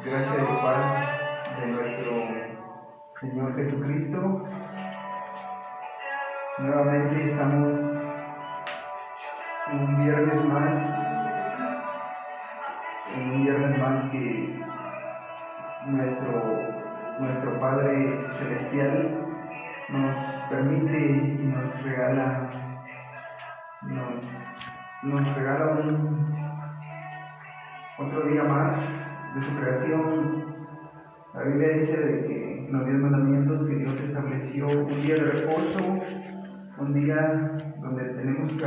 Gracia y paz de nuestro Señor Jesucristo. Nuevamente estamos en un viernes más que nuestro Padre Celestial nos permite y nos regala otro día más de su creación. La Biblia dice de que en los 10 mandamientos que Dios estableció un día de reposo, un día donde tenemos que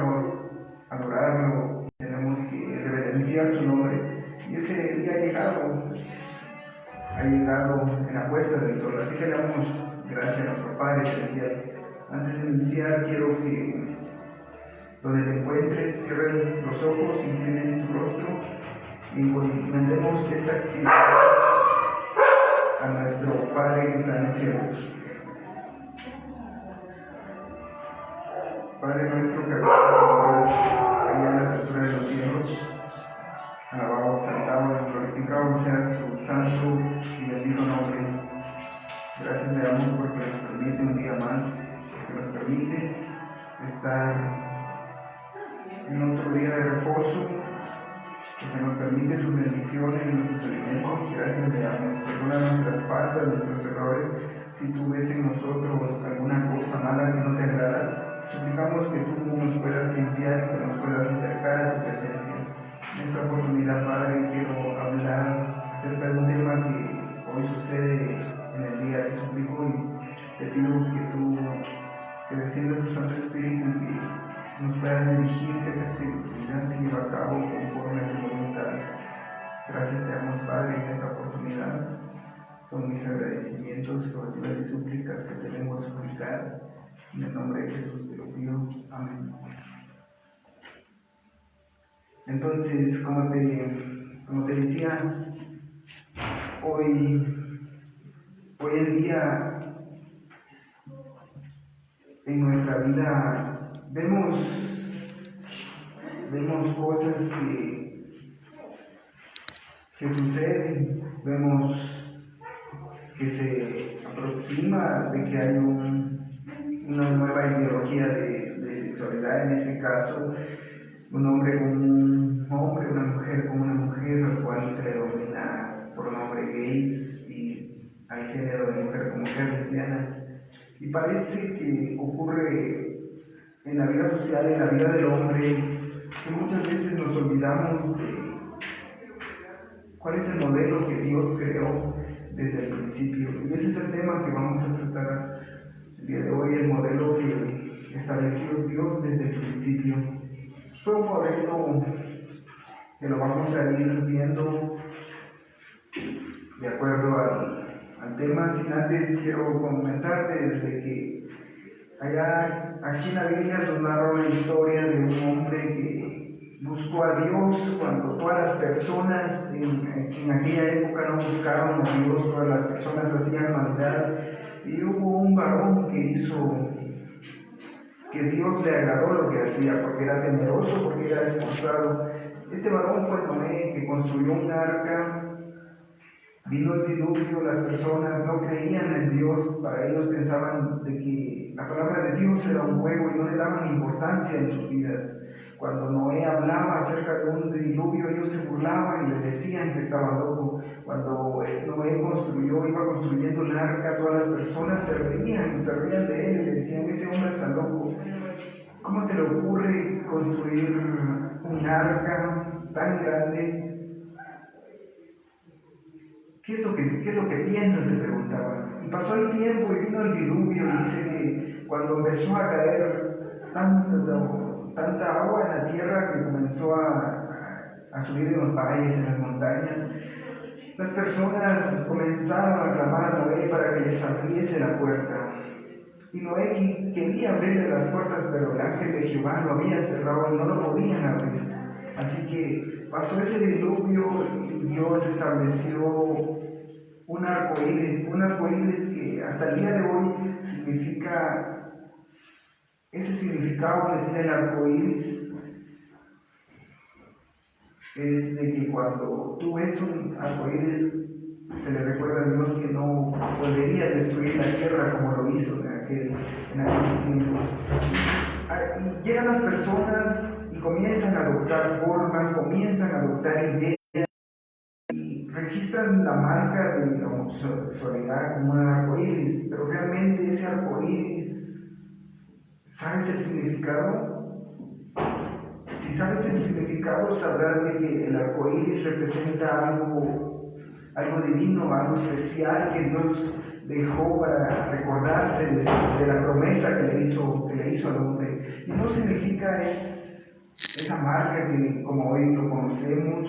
adorarlo, tenemos que reverenciar su nombre, y ese día ha llegado en la puesta del sol. Así que le damos gracias a nuestro Padre Celestial. Antes de iniciar, quiero que donde te encuentres, cierres los ojos, inclines tu rostro y encomendemos esta actividad a nuestro Padre que está en los cielos. Padre nuestro que habitas allá en las alturas de los cielos, alabado, exaltado y glorificado sea su santo y bendito nombre. Gracias le damos porque nos permite un día más, porque nos permite estar en otro día de reposo, porque nos permite sus bendiciones y nuestros alimentos. Gracias le damos. Perdona nuestras faltas, nuestros errores. Si tú ves en nosotros alguna cosa mala que no te agrada, suplicamos que tú nos puedas limpiar y que nos puedas acercar a tu presencia. En esta oportunidad, Padre, quiero hablar acerca de un tema que hoy sucede en el día. Te suplico y te pido que descienda tu Santo Espíritu y que nos puedas dirigir, que esta actividad se lleve a cabo conforme a tu voluntad. Gracias te damos, Padre, en esta oportunidad. Son mis agradecimientos, oraciones y súplicas que te vengo a suplicar. En el nombre de Jesús te lo pido. Amén. Entonces, como te decía, hoy en día en nuestra vida vemos cosas que suceden, vemos que se aproxima de que hay una nueva ideología de sexualidad, en este caso un hombre con un hombre, una mujer con una mujer, al cual se le denomina por nombre gays, y al género de mujer como mujer lesbiana. Y parece que ocurre en la vida social, en la vida del hombre, que muchas veces nos olvidamos de cuál es el modelo que Dios creó desde el principio. Y ese es el tema que vamos a tratar el día de hoy, el modelo que estableció Dios desde el principio. Fue un modelo que lo vamos a ir viendo de acuerdo al tema. Sin antes quiero comentarte desde que aquí en la Biblia nos narra una historia de un hombre que buscó a Dios cuando todas las personas en aquella época no buscaron a Dios, todas las personas hacían maldad, y hubo un varón que Dios le agradó lo que hacía, porque era temeroso, porque era esforzado. Este varón fue Noé, que construyó un arca. Vino el diluvio, las personas no creían en Dios, para ellos pensaban de que la palabra de Dios era un juego y no le daban importancia en sus vidas. Cuando Noé hablaba acerca de un diluvio, ellos se burlaban y le decían que estaba loco. Cuando Noé iba construyendo el arca, todas las personas se reían de él y le decían: ese hombre está loco. ¿Cómo se le ocurre construir un arca tan grande? ¿Qué es lo que piensas?, se preguntaban. Y pasó el tiempo y vino el diluvio, y dice que cuando empezó a caer tanta agua en la tierra que comenzó a subir en los valles, en las montañas, las personas comenzaron a clamar a Noé para que les abriese la puerta. Y Noé quería abrirle las puertas, pero el ángel de Jehová lo había cerrado y no lo podían abrir. Así que pasó ese diluvio y Dios estableció un arcoíris que hasta el día de hoy significa, ese significado que tiene el arcoíris es de que cuando tú ves un arcoíris se le recuerda a Dios que no volvería a destruir la tierra como lo hizo en aquellos tiempos. Y llegan las personas y comienzan a adoptar formas, comienzan a adoptar ideas, y registran la marca de la homosexualidad como un arcoíris, pero realmente ese arcoíris, ¿sabes el significado? Si sabes el significado, sabrás de que el arcoíris representa algo divino, algo especial que Dios dejó para recordarse de la promesa que le hizo al hombre. Y no significa esa marca que como hoy lo conocemos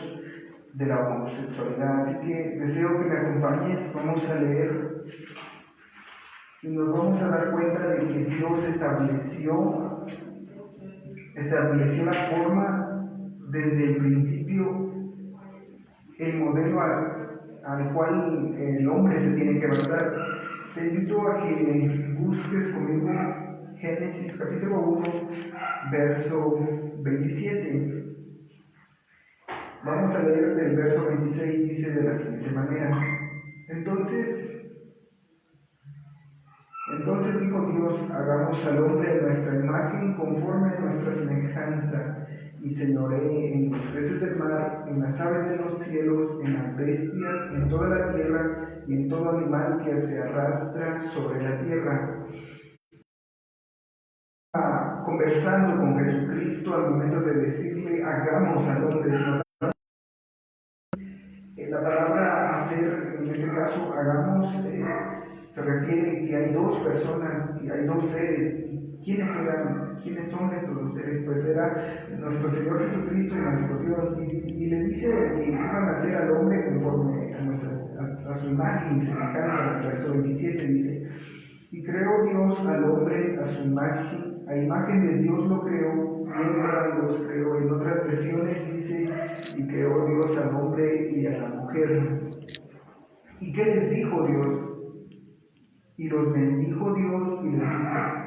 de la homosexualidad. Así que deseo que me acompañes, vamos a leer y nos vamos a dar cuenta de que Dios estableció la forma desde el principio, el modelo al cual el hombre se tiene que basar. Te invito a que busques conmigo Génesis capítulo 1, verso 27. Vamos a leer del verso 26, dice de la siguiente manera. Entonces dijo Dios, hagamos al hombre a nuestra imagen conforme a nuestra semejanza, y señoree en los peces del mar, en las aves de los cielos, en las bestias, en toda la tierra, y en todo animal que se arrastra sobre la tierra. Conversando con Jesucristo al momento de decirle, hagamos al hombre, la palabra hacer, en este caso, hagamos, se refiere que hay dos personas, y hay dos seres. ¿Quiénes son estos dos seres? Pues era nuestro Señor Jesucristo y nuestro Dios. Y le dice que iban a hacer al hombre conforme a su imagen y semejanza. El verso 27 dice, y creó Dios al hombre a su imagen, a imagen de Dios lo creó, hembra los creó. En otras versiones dice, y creó Dios al hombre y a la mujer. ¿Y qué les dijo Dios? Y los bendijo Dios y les dijo,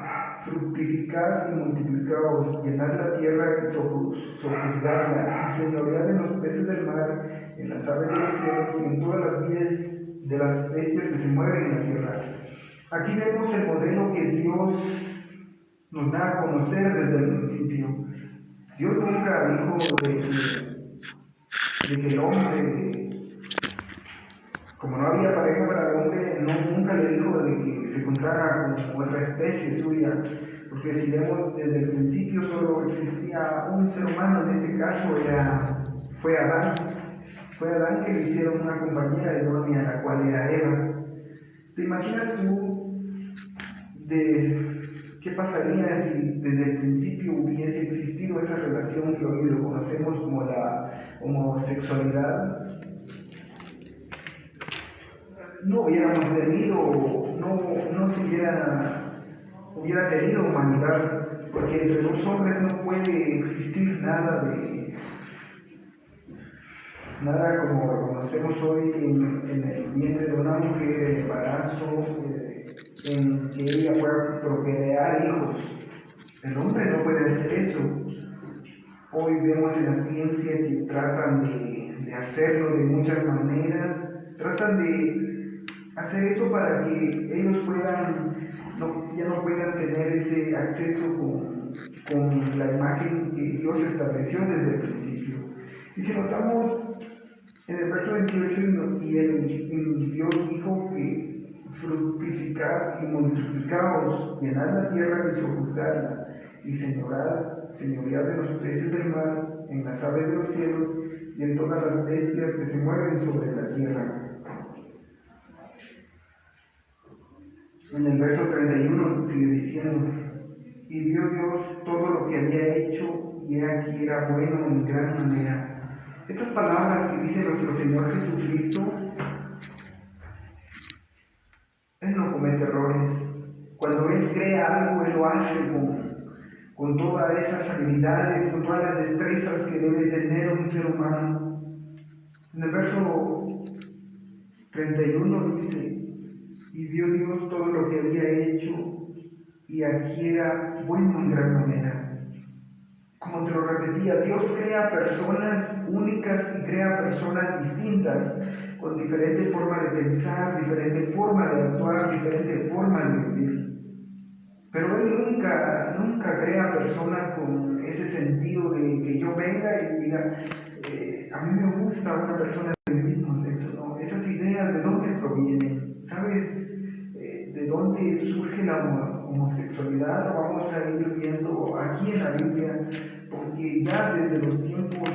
fructificad y multiplicaos, llenad la tierra y sojuzgadla, y señoread en los peces del mar, en las aves de los cielos y en todas las vías de las bestias que se mueven en la tierra. Aquí vemos el modelo que Dios nos da a conocer desde el principio. Dios nunca dijo de que el hombre, como no había pareja para el hombre, nunca le dijo de que se encontrara con otra especie suya, porque si vemos desde el principio solo existía un ser humano, en este caso fue Adán. Fue Adán que le hicieron una compañera idónea, la cual era Eva. ¿Te imaginas tú qué pasaría si desde el principio hubiese existido esa relación que hoy lo conocemos como la homosexualidad? No hubiéramos tenido, no se hubiera tenido humanidad, porque entre dos hombres no puede existir nada como lo conocemos hoy en el vientre de una mujer, el embarazo, en que ella pueda procrear hijos. El hombre no puede hacer eso. Hoy vemos en la ciencia que tratan de hacerlo de muchas maneras, tratan de hacer eso para que ellos ya no puedan tener ese acceso con la imagen que Dios estableció desde el principio. Y si notamos en el verso 28, y Dios dijo que fructificad y multiplicaos, llenad la tierra y sojuzgadla, y señoread de los peces del mar, en las aves de los cielos, y en todas las bestias que se mueven sobre la tierra. En el verso 31 sigue diciendo, y vio Dios todo lo que había hecho, y he aquí era bueno en gran manera. Estas palabras que dice nuestro Señor Jesucristo, Él no comete errores. Cuando Él crea algo, Él lo hace con todas esas habilidades, con todas las destrezas que debe tener un ser humano. En el verso 31 dice, y vio Dios todo lo que había hecho, y aquí era bueno en gran manera. Como te lo repetía, Dios crea personas únicas y crea personas distintas. con diferente forma de pensar, diferente forma de actuar, diferente forma de vivir. Pero Él nunca crea personas con ese sentido de que yo venga y diga, a mí me gusta una persona del mismo sexo, ¿no? Esas ideas, ¿de dónde provienen? ¿Sabes de dónde surge la homosexualidad? Lo vamos a ir viendo aquí en la Biblia, porque ya desde los tiempos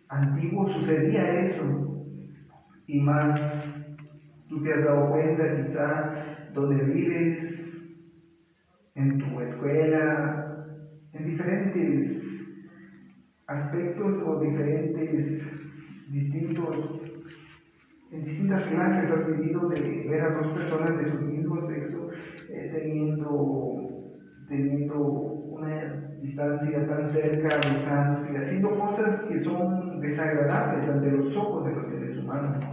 antiguos sucedía eso. Y más, tú te has dado cuenta quizá donde vives, en tu escuela, en diferentes aspectos o en distintas clases has vivido de ver a dos personas de su mismo sexo teniendo una distancia tan cerca, besándose y haciendo cosas que son desagradables ante los ojos de los seres humanos.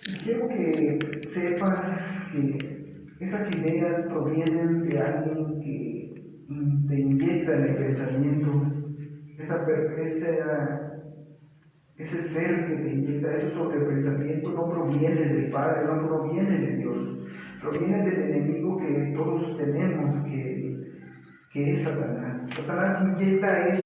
Y quiero que sepas que esas ideas provienen de alguien que te inyecta en el pensamiento, ese ser que te inyecta eso sobre el pensamiento no proviene del Padre, no proviene de Dios, proviene del enemigo que todos tenemos, que es Satanás. Satanás inyecta eso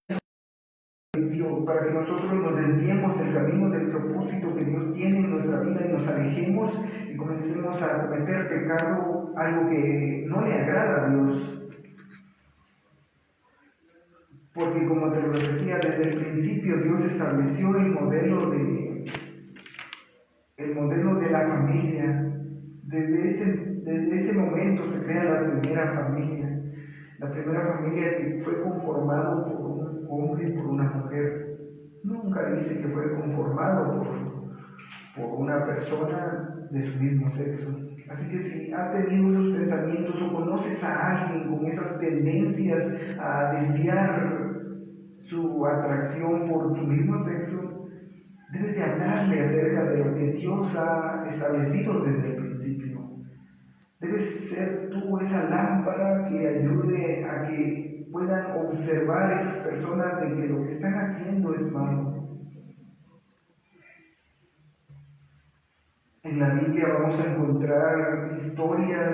para que nosotros nos desviemos del camino, del propósito que Dios tiene en nuestra vida y nos alejemos y comencemos a cometer pecado, algo que no le agrada a Dios. Porque como te lo decía, desde el principio Dios estableció el modelo de la familia. Desde ese momento se crea la primera familia. La primera familia que fue conformado por un hombre y por una mujer. Nunca dice que fue conformado por una persona de su mismo sexo. Así que si has tenido esos pensamientos o conoces a alguien con esas tendencias a desviar su atracción por su mismo sexo, debes de hablarle acerca de lo que Dios ha establecido desde el principio. Debes ser tú esa lámpara que ayude a que puedan observar a esas personas de que lo que están haciendo es malo. En la Biblia vamos a encontrar historias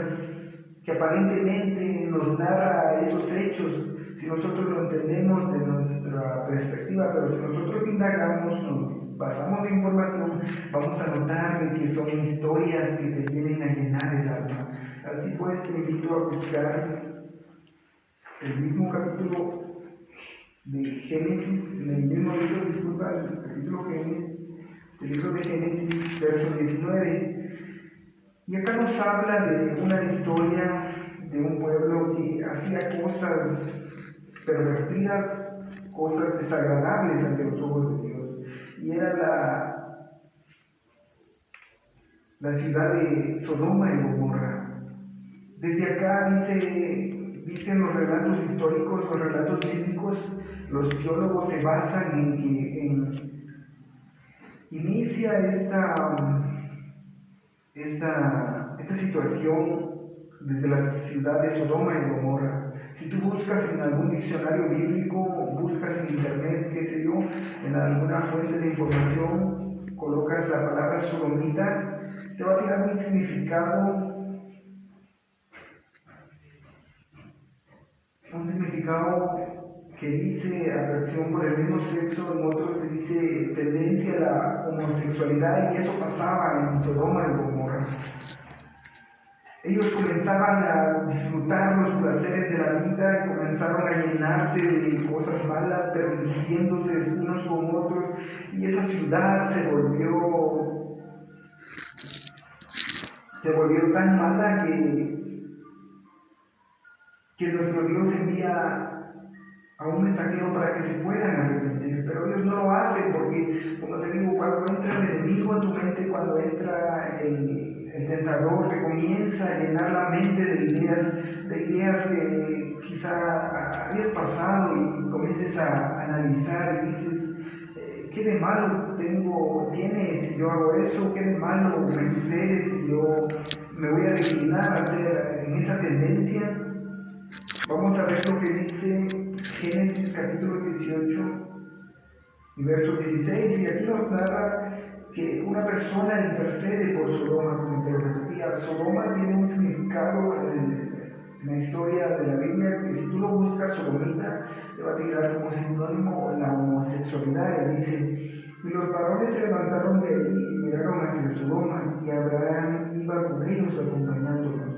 que aparentemente nos narra esos hechos, si nosotros lo entendemos de nuestra perspectiva, pero si nosotros indagamos, nos basamos de información, vamos a notar que son historias que te vienen a llenar el alma. Así pues, te invito a buscar el mismo capítulo de Génesis, en el mismo libro, disculpa, el capítulo Génesis, el libro de Génesis, verso 19. Y acá nos habla de una historia de un pueblo que hacía cosas pervertidas, cosas desagradables ante los ojos de Dios. Y era la ciudad de Sodoma y Gomorra. Desde acá dicen los relatos históricos, los relatos bíblicos, los teólogos se basan en que inicia esta situación desde la ciudad de Sodoma y Gomorra. Si tú buscas en algún diccionario bíblico, buscas en internet, qué sé yo, en alguna fuente de información, colocas la palabra sodomita, te va a tirar un significado que dice atracción por el mismo sexo, en otros te dice tendencia a la homosexualidad, y eso pasaba en Sodoma y Gomorra. Ellos comenzaban a disfrutar los placeres de la vida y comenzaron a llenarse de cosas malas, permitiéndose unos con otros, y esa ciudad se volvió tan mala que nuestro Dios envía a un mensajero para que se puedan arrepentir, pero ellos no lo hacen porque, como te digo, cuando entra el enemigo a tu mente, cuando entra el tentador que comienza a llenar la mente de ideas que quizá hayas pasado, y comiences a analizar y dices, ¿qué de malo tiene si yo hago eso? ¿Qué de malo me sucede si yo me voy a declinar a hacer en esa tendencia? Vamos a ver lo que dice Génesis capítulo 18 y verso 16, y aquí nos narra que una persona intercede por Sodoma, como te lo repetía. Sodoma tiene un significado en la historia de la Biblia, que si tú lo buscas, sodomita, te va a tirar como sinónimo la homosexualidad. Y dice, y los varones se levantaron de allí y miraron hacia Sodoma, y Abraham iba con ellos acompañándolos.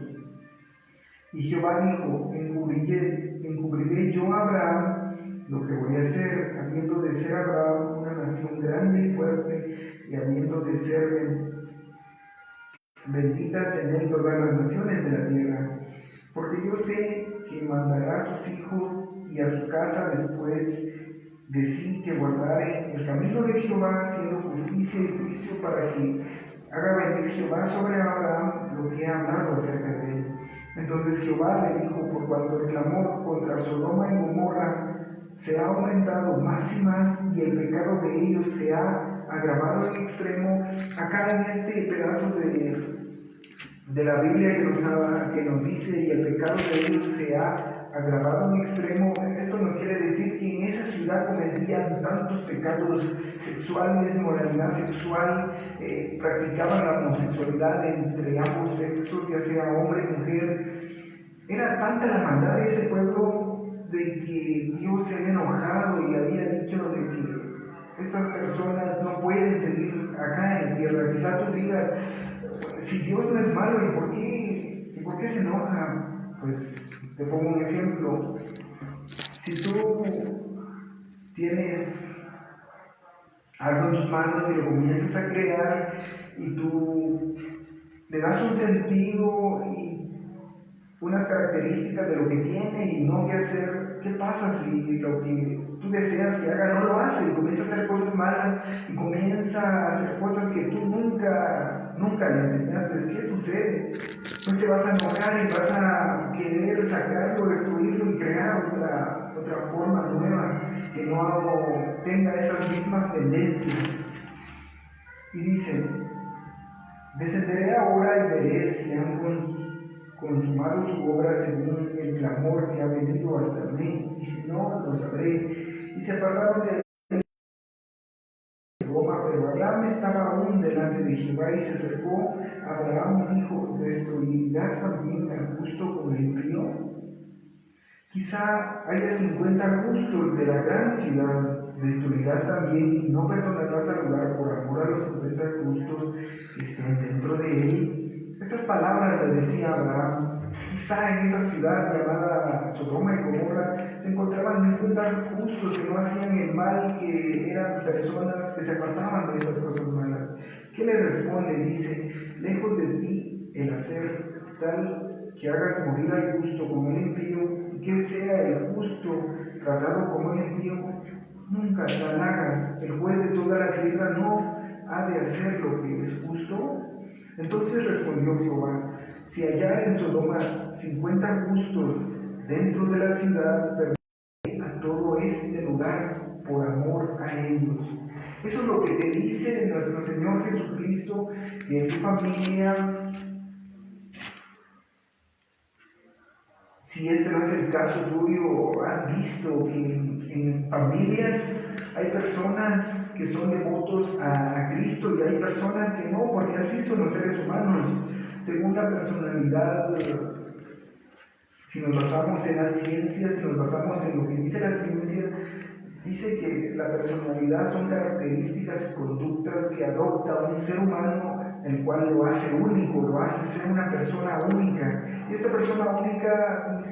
Y Jehová dijo, encubriré yo a Abraham lo que voy a hacer, habiendo de ser Abraham una nación grande y fuerte, y habiendo de ser benditas en él todas las naciones de la tierra. Porque yo sé que mandará a sus hijos y a su casa después de sí, que guardare el camino de Jehová, haciendo justicia y juicio, para que haga venir Jehová sobre Abraham lo que ha hablado acerca de él. Entonces Jehová le dijo, por cuanto el clamor contra Sodoma y Gomorra se ha aumentado más y más, y el pecado de ellos se ha agravado en extremo. Acá en este pedazo de la Biblia que nos dice, y el pecado de ellos se ha agravado en extremo, esto nos quiere decir que en esa ciudad cometían tantos pecados sexuales, moralidad sexual, practicaban la homosexualidad entre ambos sexos, ya sea hombre y mujer. Era tanta la maldad de ese pueblo, de que Dios se había enojado y había dicho de que estas personas no pueden seguir acá en la tierra. Quizás tú digas, si Dios no es malo, ¿y por qué se enoja? Pues te pongo un ejemplo. Si tú tienes algo en tus manos y lo comienzas a crear, y tú le das un sentido y unas características de lo que tiene y no qué hacer, ¿qué pasa si lo que tú deseas que haga no lo hace? Y comienza a hacer cosas malas y comienza a hacer cosas que tú nunca le enseñaste. ¿Qué sucede? Pues te vas a enojar y vas a querer sacarlo, destruirlo y crear otra forma nueva que no tenga esas mismas tendencias. Y dice, descenderé ahora y veré si han consumado su obra según el clamor que ha venido hasta mí, y si no, lo sabré. Y se apartaron de Roma, pero Abraham estaba aún delante de Jehová, y se acercó a Abraham y dijo, ¿destruirás también al justo con el impío? Quizá haya 50 justos de la gran ciudad, destruirás también y no perdonarás al lugar por amor a los 50 justos que estén dentro de él. Estas palabras le decía Abraham. Quizá en esa ciudad llamada Sodoma y Gomorra se encontraban 50 justos que no hacían el mal, que eran personas que se apartaban de esas cosas malas. ¿Qué le responde? Dice, lejos de ti el hacer tal que hagas morir al justo como el impío, y que sea el justo tratado como el impío, nunca tal hagas. El juez de toda la tierra no ha de hacer lo que es justo. Entonces respondió Jehová, si hallar en Sodoma 50 justos dentro de la ciudad, perdonaré a todo este lugar por amor a ellos. Eso es lo que te dice nuestro Señor Jesucristo, que en tu familia, si este no es el caso tuyo, has visto que en familias hay personas que son devotos a Cristo y hay personas que no, porque así son los seres humanos, según la personalidad. Si nos basamos en la ciencia, si nos basamos en lo que dice la ciencia, dice que la personalidad son características y conductas que adopta un ser humano, el cual lo hace único, lo hace ser una persona única. Y esta persona única,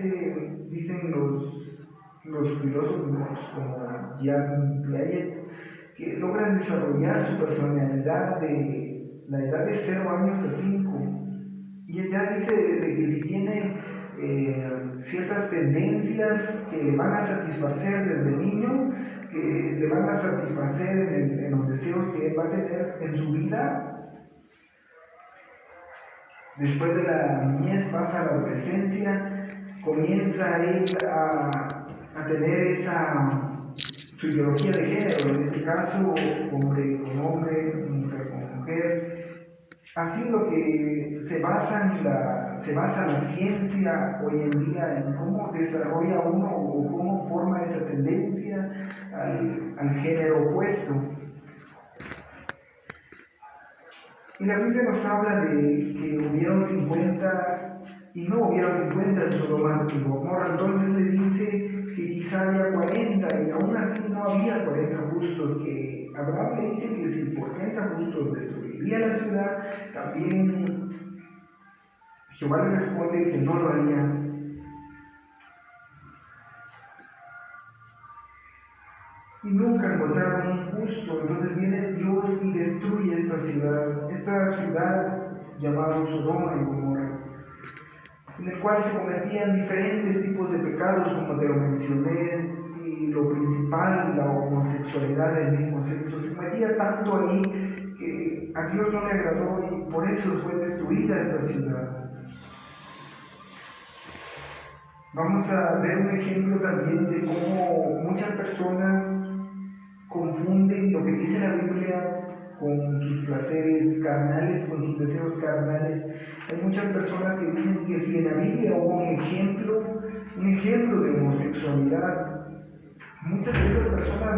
dicen los filósofos como Jean Piaget, que logran desarrollar su personalidad de la edad de 0 años a 5. Y ella dice de que si tiene ciertas tendencias que le van a satisfacer desde niño, que le van a satisfacer en los deseos que él va a tener en su vida. Después de la niñez pasa a la adolescencia, comienza él a tener su ideología de género, en este caso hombre con hombre, mujer con mujer. Así lo que se basa la ciencia hoy en día, en cómo desarrolla uno o cómo forma esa tendencia al género opuesto. Y la Biblia nos habla de que hubieron 50 y no hubieron 50 en Sodoma y Gomorra. Entonces le dice que quizá haya 40 y aún así no había 40 justos, que Abraham le dice que si por 30 justos destruiría la ciudad, también Jehová le responde que no lo haría. Y nunca encontraron un justo. Entonces viene Dios y destruye esta ciudad llamada Sodoma y Gomorra, en el cual se cometían diferentes tipos de pecados, como te lo mencioné, y lo principal, la homosexualidad del mismo sexo. Se cometía tanto ahí que a Dios no le agradó y por eso fue destruida esta ciudad. Vamos a ver un ejemplo también de cómo muchas personas confunden lo que dice la Biblia con sus placeres carnales, con sus deseos carnales. Hay muchas personas que dicen que si en la Biblia hubo un ejemplo de homosexualidad, muchas de esas personas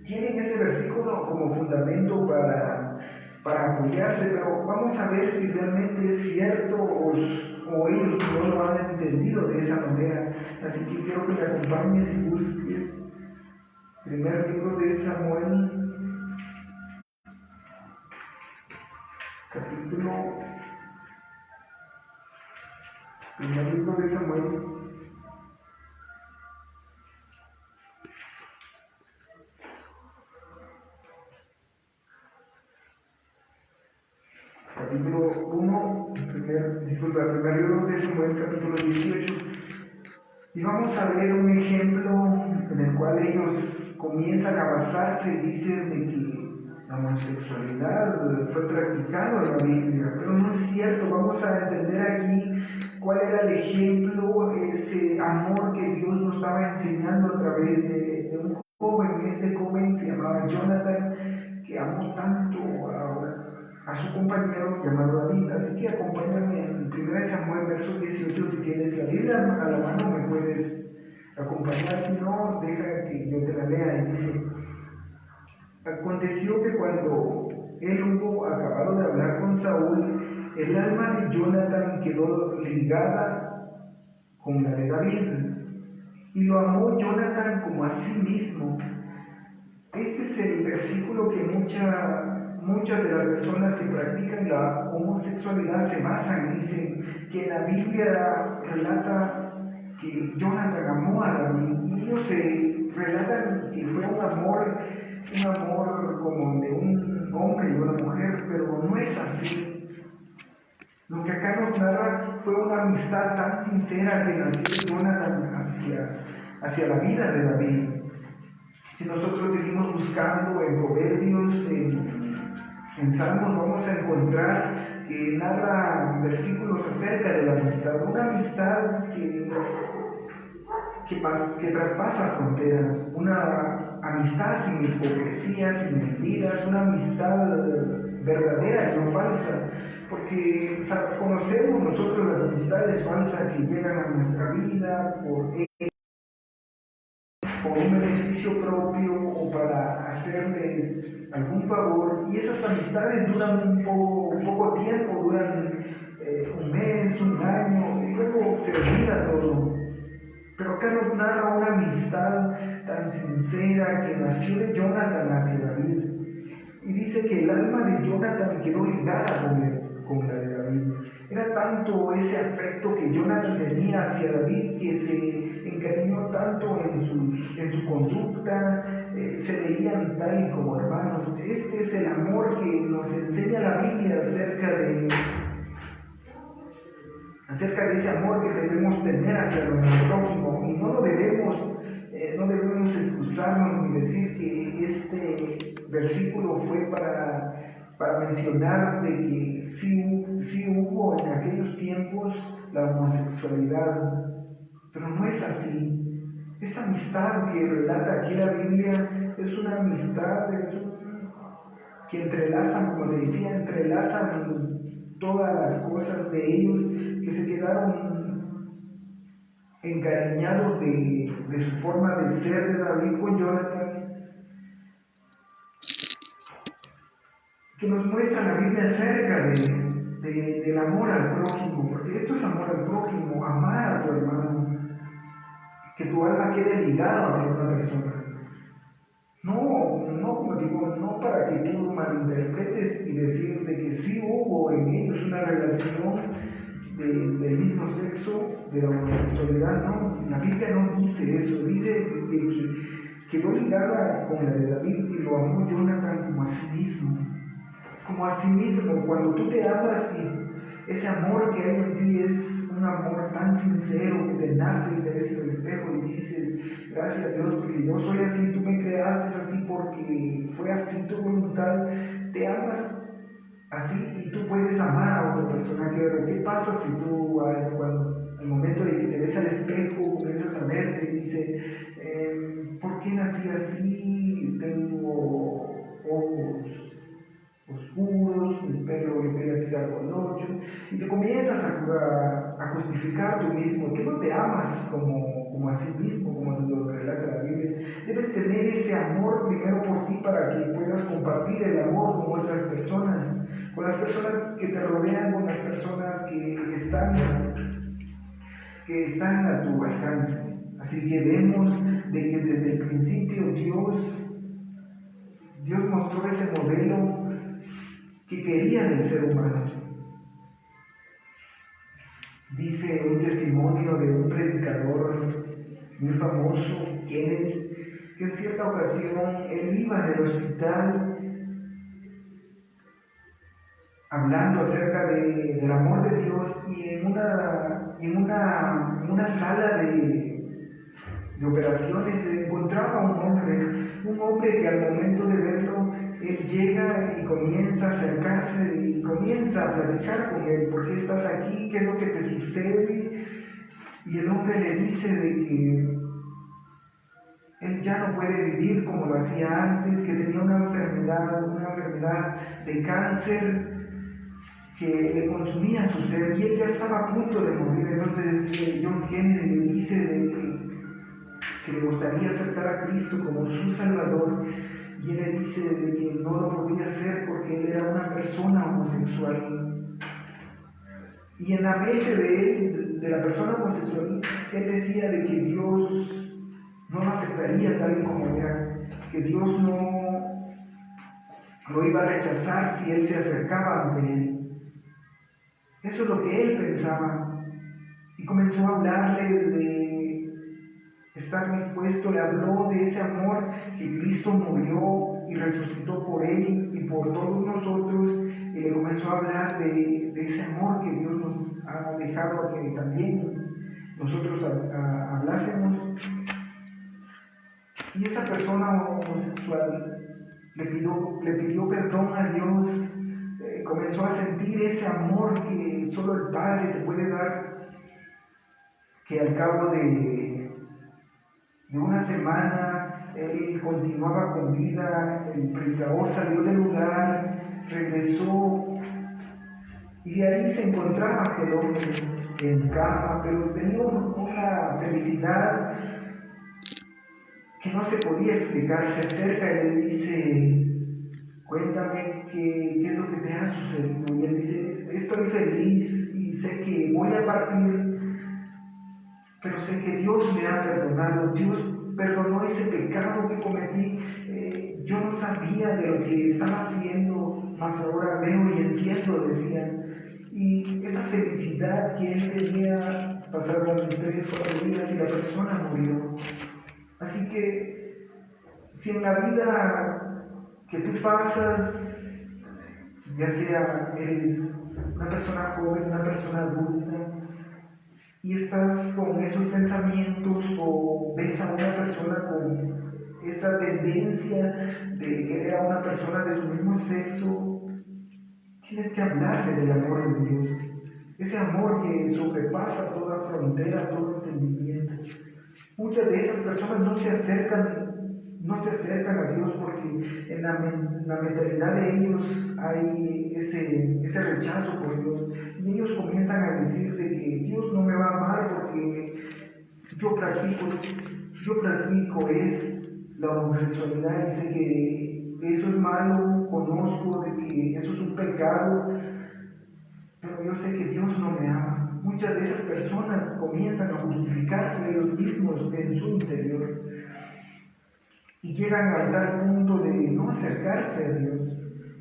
tienen ese versículo como fundamento para apoyarse, pero vamos a ver si realmente es cierto o ellos no lo han entendido de esa manera. Así que quiero que me acompañes y busques primer libro de Samuel, primer libro de Samuel, capítulo 1, primer libro de Samuel, capítulo 18. Y vamos a ver un ejemplo en el cual ellos comienzan a basarse y dicen de que la homosexualidad fue practicada en la Biblia, pero no es cierto. Vamos a entender aquí cuál era el ejemplo, ese amor que Dios nos estaba enseñando a través de un joven. Este joven se llamaba Jonathan, que amó tanto a su compañero llamado David. Así que acompáñame en 1 Samuel, verso 18, si tienes la Biblia a la mano me puedes acompañar, si no, deja que yo te la lea. Y dice: aconteció que cuando él hubo acabado de hablar con Saúl, el alma de Jonathan quedó ligada con la de David, y lo amó Jonathan como a sí mismo. Este es el versículo que muchas de las personas que practican la homosexualidad se basan. Dicen que la Biblia relata que Jonathan amó a David, y ellos se relatan que fue un amor como de un hombre y una mujer, pero no es así. Lo que acá nos narra fue una amistad tan sincera que nació Jonathan hacia la vida de David. Si nosotros seguimos buscando en Proverbios, en Salmos, vamos a encontrar que narra versículos acerca de la amistad, una amistad que traspasa fronteras, una amistad sin hipocresía, sin mentiras, una amistad verdadera y no falsa, porque conocemos nosotros las amistades falsas que llegan a nuestra vida por un beneficio propio o para hacerles algún favor, y esas amistades duran un poco tiempo, duran un mes, un año, y luego se olvida todo. Pero acá nos narra una amistad tan sincera que nació de Jonathan hacia David. Y dice que el alma de Jonathan quedó ligada con la de David. Era tanto ese afecto que Jonathan tenía hacia David que se encariñó tanto en su conducta, se veían tal y como hermanos. Este es el amor que nos enseña la Biblia acerca de ese amor que debemos tener hacia nuestro prójimo, y no debemos excusarnos ni decir que este versículo fue para mencionar de que sí hubo en aquellos tiempos la homosexualidad, pero no es así. Esta amistad que relata aquí la Biblia es una amistad que entrelazan, como le decía, entrelazan todas las cosas de ellos, que se quedaron encariñados de su forma de ser de David con Jonathan. que nos muestra la Biblia acerca del amor al prójimo, porque esto es amor al prójimo, amar a tu hermano, que tu alma quede ligada hacia una persona. No, como digo, no para que tú malinterpretes y decir de que sí hubo en ellos una relación del mismo sexo, de la homosexualidad, no, la Biblia no dice eso, dice que quedó ligada con la de David y lo amó Jonathan como a sí mismo. Como a sí mismo, cuando tú te amas y ese amor que hay en ti es un amor tan sincero que te nace y te ves en el espejo y dices, gracias a Dios porque yo soy así, tú me creaste así porque fue así tu voluntad, te amas así y tú puedes amar a otra persona. Pero ¿qué pasa si tú cuando al momento de que te ves al espejo comienzas a verte y dices, ¿por qué nací así? Tengo ojos oscuros, mi pelo lo voy a tirar con 8, y te comienzas a justificar tú mismo, que no te amas como a sí mismo, como lo relata la Biblia. Debes tener ese amor primero por ti para que puedas compartir el amor con otras personas, con las personas que te rodean, con las personas que están a tu alcance. Así que vemos de que desde el principio Dios mostró ese modelo que quería del ser humano. Dice un testimonio de un predicador muy famoso, Kenneth, que en cierta ocasión él iba en el hospital hablando acerca del amor de Dios y en una sala de operaciones se encontraba un hombre que al momento de verlo, él llega y comienza a acercarse y comienza a platicar con él, ¿por qué estás aquí? ¿Qué es lo que te sucede? Y el hombre le dice de que él ya no puede vivir como lo hacía antes, que tenía una enfermedad de cáncer que le consumía su ser y él ya estaba a punto de morir. Entonces John Kennedy le dice de que le gustaría aceptar a Cristo como su Salvador, y él le dice de que no lo podía hacer porque él era una persona homosexual. Y en la mente de él, de la persona homosexual, él decía de que Dios no lo aceptaría tal y como era, que Dios no lo iba a rechazar si él se acercaba ante él. Eso es lo que él pensaba. Y comenzó a hablarle de estar dispuesto, le habló de ese amor que Cristo murió y resucitó por él y por todos nosotros, y le comenzó a hablar de ese amor que Dios nos ha dejado a que también nosotros hablásemos. Y esa persona homosexual le pidió perdón a Dios, comenzó a sentir ese amor que solo el Padre te puede dar, que al cabo de una semana él continuaba con vida, el predicador salió del lugar, regresó, y de ahí se encontraba aquel hombre en cama, pero tenía una felicidad que no se podía explicar. Se acerca y le dice, cuéntame qué es lo que te ha sucedido. Y él dice, estoy feliz y sé que voy a partir, pero sé que Dios me ha perdonado. Dios perdonó ese pecado que cometí. Yo no sabía de lo que estaba haciendo, mas ahora veo y entiendo, decía. Y esa felicidad que él tenía, pasaron 3 o 4 días y la persona murió. Así que, si en la vida que tú pasas, ya sea eres una persona joven, una persona adulta, y estás con esos pensamientos o ves a una persona con esa tendencia de querer a una persona de su mismo sexo, tienes que hablarle del amor de Dios, ese amor que sobrepasa toda frontera, todo entendimiento. Muchas de esas personas no se acercan a Dios porque en la mentalidad de ellos hay ese rechazo por Dios. Y ellos comienzan a decir de que Dios no me va a amar porque yo practico la homosexualidad y sé que eso es malo, conozco de que eso es un pecado, pero yo sé que Dios no me ama. Muchas de esas personas comienzan a justificarse de ellos mismos en su interior y llegan a tal punto de no acercarse a Dios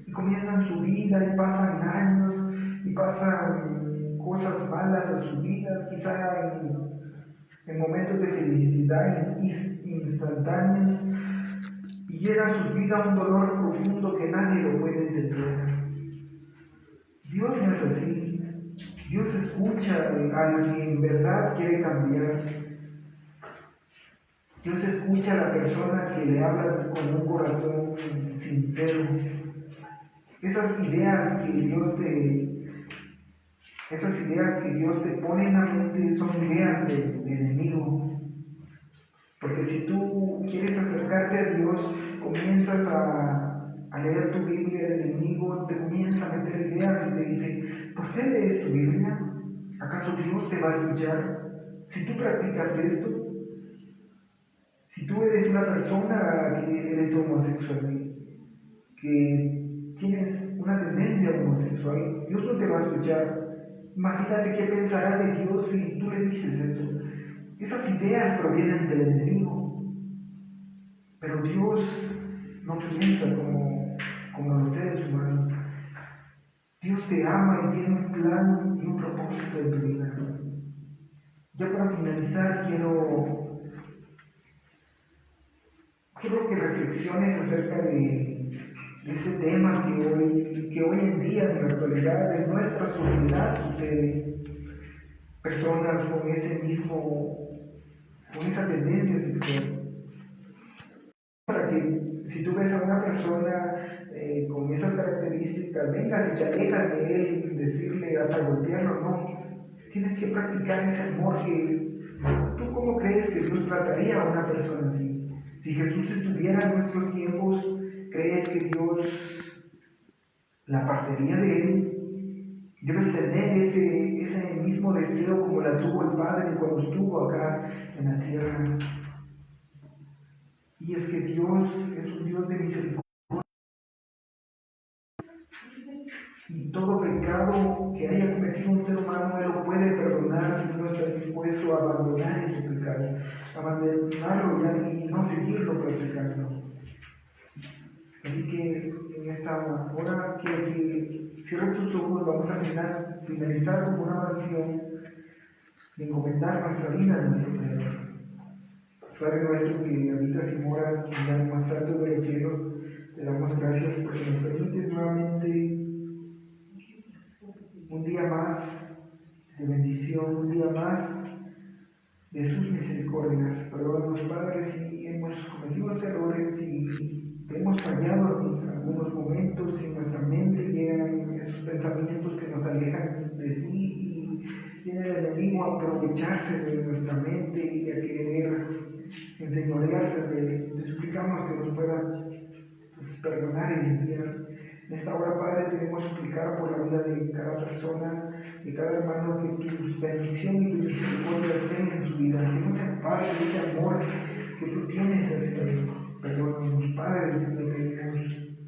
y comienzan su vida y pasan años y pasan cosas malas a su vida, quizá en momentos de felicidad instantáneos, y llega a su vida un dolor profundo que nadie lo puede entender. Dios no es así. Dios escucha al que en verdad quiere cambiar. Dios escucha a la persona que le habla con un corazón sincero. Esas ideas que Dios te pone en la mente son ideas del enemigo. Porque si tú quieres acercarte a Dios, comienzas a leer tu Biblia, el enemigo te comienza a meter ideas y te dice: ¿por qué lees tu Biblia? ¿Acaso Dios te va a escuchar? Si tú practicas esto, si tú eres una persona que eres homosexual, que tienes una tendencia homosexual, Dios no te va a escuchar. Imagínate qué pensará de Dios si tú le dices eso. Esas ideas provienen del enemigo, pero Dios no piensa como los seres humanos. Dios te ama y tiene un plan y un propósito en tu vida. Ya para finalizar, quiero que reflexiones acerca de este tema que hoy en día, en la actualidad, en nuestra sociedad sucede. Personas con esa tendencia sexual. Para que si tú ves a una persona con esas características, vengas y te alejas de él, decirle hasta golpearlo, no. Tienes que practicar ese amor que tú, ¿cómo crees que Dios trataría a una persona así? Si Jesús estuviera en nuestros tiempos, ¿crees que Dios la apartaría de él? Debes tener ese mismo deseo como la tuvo el Padre cuando estuvo acá en la tierra. Y es que Dios es un Dios de misericordia. Y todo pecado que haya cometido un ser humano, Él lo puede perdonar si uno está dispuesto a abandonar ese pecado, abandonarlo ya y no seguirlo practicando. Así que en esta hora quiero que cierres tus ojos, vamos a finalizar con una oración de encomendar nuestra vida a nuestro Creador. Padre nuestro que habitas y moras en el más alto de los cielos, te damos gracias porque nos permites nuevamente un día más de bendición, un día más de sus misericordias. Perdónanos, Padre, si hemos cometido errores, si hemos fallado en algunos momentos, si en nuestra mente llegan esos pensamientos que nos alejan de ti y viene el enemigo a aprovecharse de nuestra mente y a querer enseñorearse te suplicamos que nos pueda perdonar y limpiar. En esta hora, Padre, queremos suplicar por la vida de cada persona, de cada hermano, que tu bendición y tu misericordia estén en su vida, que no se aparte de ese amor que tú tienes hacia él. Perdónanos, Padre,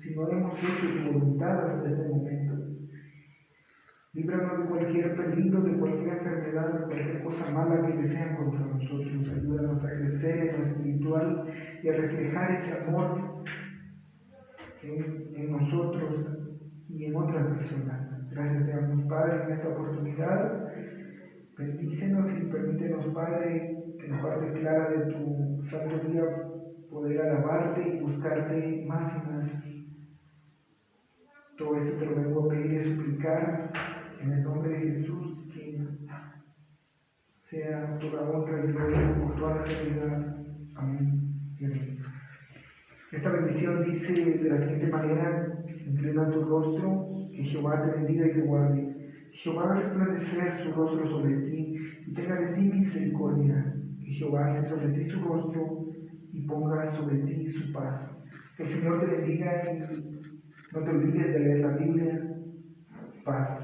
si no hemos hecho tu voluntad hasta este momento. Líbranos de cualquier peligro, de cualquier enfermedad, de cualquier cosa mala que desean contra nosotros. Ayúdanos a crecer en lo espiritual y a reflejar ese amor en nosotros y en otras personas. Gracias te damos, Padre, en esta oportunidad. Bendícenos y permítenos, Padre, que en la parte clara de tu santo día poder alabarte y buscarte más y más. Todo esto te lo vengo a pedir y suplicar en el nombre de Jesús, que sea toda honra y gloria por toda la eternidad. Amén y amén. Esta bendición dice de la siguiente manera: inclina tu rostro, que Jehová te bendiga y te guarde. Jehová va a resplandecer su rostro sobre ti y tenga de ti misericordia. Que Jehová alce sobre ti su rostro y ponga sobre ti su paz. Que el Señor te bendiga y no te olvides de leer la Biblia. Paz.